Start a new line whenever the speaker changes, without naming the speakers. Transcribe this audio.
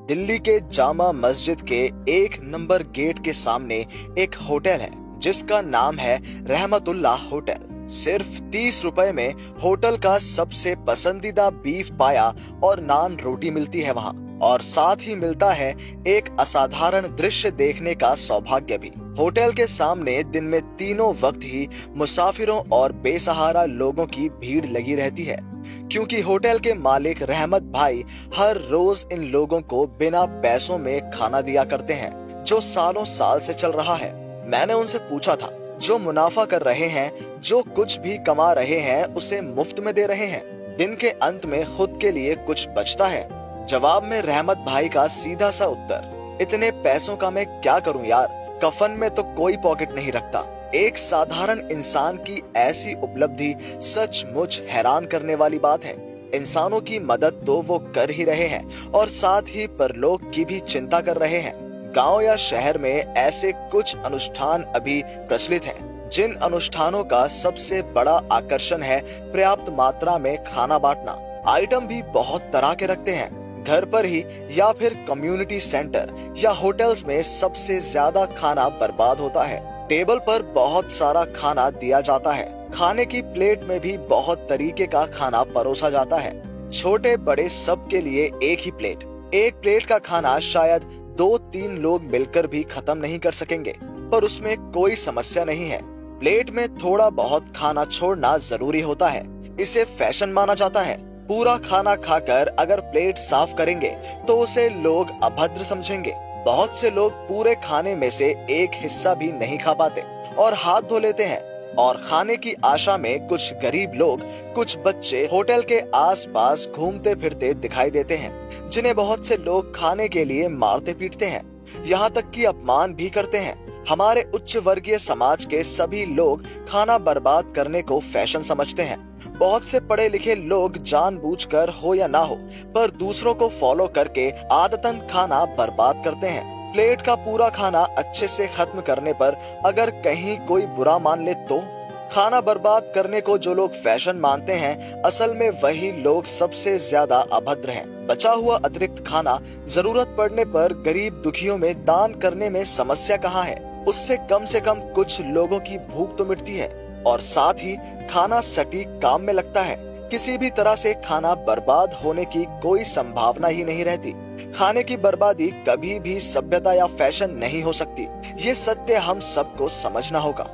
दिल्ली के जामा मस्जिद के 1 number gate के सामने एक होटल है जिसका नाम है रहमतुल्लाह होटल। सिर्फ 30 रुपए में होटल का सबसे पसंदीदा बीफ पाया और नान रोटी मिलती है वहाँ, और साथ ही मिलता है एक असाधारण दृश्य देखने का सौभाग्य भी। होटल के सामने दिन में तीनों वक्त ही मुसाफिरों और बेसहारा लोगों की भीड़ लगी रहती है, क्योंकि होटल के मालिक रहमत भाई हर रोज इन लोगों को बिना पैसों में खाना दिया करते हैं, जो सालों साल से चल रहा है। मैंने उनसे पूछा था, जो मुनाफा कर रहे हैं, जो कुछ भी कमा रहे हैं, उसे मुफ्त में दे रहे हैं, दिन के अंत में खुद के लिए कुछ बचता है? जवाब में रहमत भाई का सीधा सा उत्तर, इतने पैसों का मैं क्या करूं यार, कफन में तो कोई पॉकेट नहीं रखता। एक साधारण इंसान की ऐसी उपलब्धि सचमुच हैरान करने वाली बात है। इंसानों की मदद तो वो कर ही रहे हैं और साथ ही परलोक की भी चिंता कर रहे हैं। गांव या शहर में ऐसे कुछ अनुष्ठान अभी प्रचलित हैं, जिन अनुष्ठानों का सबसे बड़ा आकर्षण है पर्याप्त मात्रा में खाना बांटना। आइटम भी बहुत तरह के रखते हैं। घर पर ही या फिर कम्युनिटी सेंटर या होटल्स में सबसे ज्यादा खाना बर्बाद होता है। टेबल पर बहुत सारा खाना दिया जाता है। खाने की प्लेट में भी बहुत तरीके का खाना परोसा जाता है। छोटे बड़े सबके लिए एक ही प्लेट। एक प्लेट का खाना शायद 2-3 लोग मिलकर भी खत्म नहीं कर सकेंगे, पर उसमें कोई समस्या नहीं है। प्लेट में थोड़ा बहुत खाना छोड़ना जरूरी होता है, इसे फैशन माना जाता है। पूरा खाना खाकर अगर प्लेट साफ करेंगे तो उसे लोग अभद्र समझेंगे। बहुत से लोग पूरे खाने में से एक हिस्सा भी नहीं खा पाते और हाथ धो लेते हैं, और खाने की आशा में कुछ गरीब लोग, कुछ बच्चे होटल के आसपास घूमते फिरते दिखाई देते हैं, जिन्हें बहुत से लोग खाने के लिए मारते पीटते हैं, यहाँ तक कि अपमान भी करते हैं। हमारे उच्च वर्गीय समाज के सभी लोग खाना बर्बाद करने को फैशन समझते हैं। बहुत से पढ़े लिखे लोग जानबूझकर हो या ना हो, पर दूसरों को फॉलो करके आदतन खाना बर्बाद करते हैं। प्लेट का पूरा खाना अच्छे से खत्म करने पर अगर कहीं कोई बुरा मान ले तो? खाना बर्बाद करने को जो लोग फैशन मानते हैं, असल में वही लोग सबसे ज्यादा अभद्र हैं। बचा हुआ अतिरिक्त खाना जरूरत पड़ने पर गरीब दुखियों में दान करने में समस्या कहाँ है? उससे कम कुछ लोगों की भूख तो मिटती है और साथ ही खाना सटीक काम में लगता है। किसी भी तरह से खाना बर्बाद होने की कोई संभावना ही नहीं रहती। खाने की बर्बादी कभी भी सभ्यता या फैशन नहीं हो सकती। ये सत्य हम सबको समझना होगा।